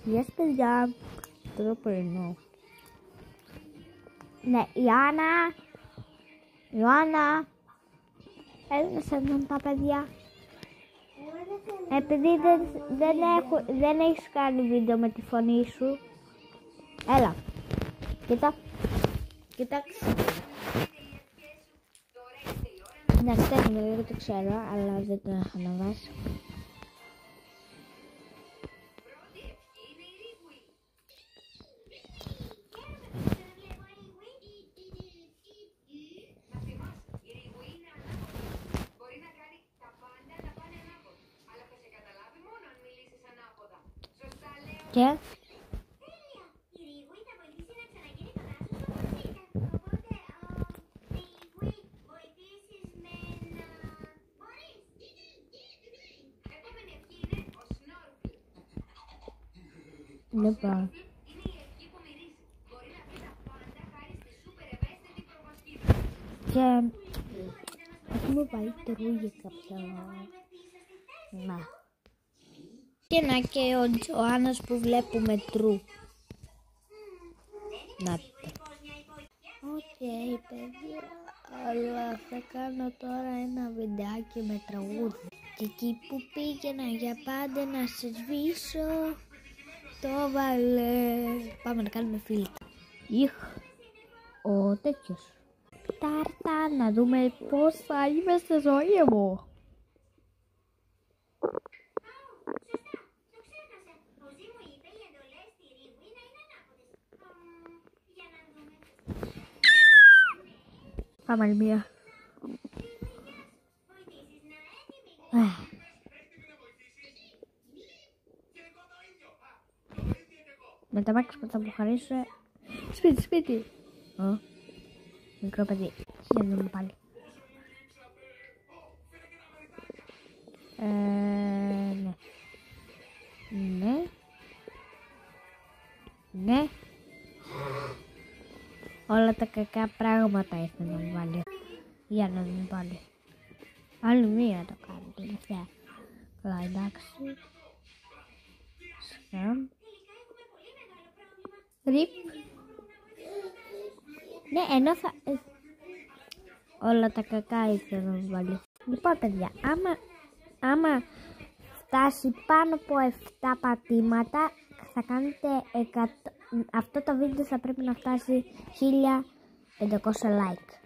Γεια σας παιδιά. Το πρωινό. Ναι, Ιωάννα. Έλα σε δουν τα παιδιά. Επειδή δεν έχεις κάνει βίντεο με τη φωνή σου. Έλα. Κοίταξε. Ναι, στέλνουμε λίγο, το ξέρω, αλλά δεν το έχω αναβάσει. Και λοιπόν και έχουμε πάει τρού για κάποια να και ο Τζοάννας που βλέπουμε τρού. Να το. Οκ, παιδιά, αλλά θα κάνω τώρα ένα βιντεάκι με τραγούδι. Και εκεί που πήγαινα για πάντα να σε σβήσω, το βάλε. Πάμε να κάνουμε φίλτρα. Ο τέτοιος. Τάρτα, να δούμε πώς θα είμαι στη ζωή μου. Πάμε άλλη μία. Με τα μάξι που θα μου χαρίσω. Σπίτι. Μικρό παιδί. Για να δούμε πάλι. Ναι. Όλα τα κακά πράγματα ήθελα να μου βάλει. Για να δούμε πάλι. Άλλη μία το κάνω τελευταία. Καλά, εντάξει. Σκάμ. Ριπ. Ναι, ενώ θα... όλα τα κακά ήθελα να μου βάλει. Λοιπόν παιδιά, άμα φτάσει πάνω από 7 πατήματα θα κάνετε 100... αυτό το βίντεο θα πρέπει να φτάσει 1500 like.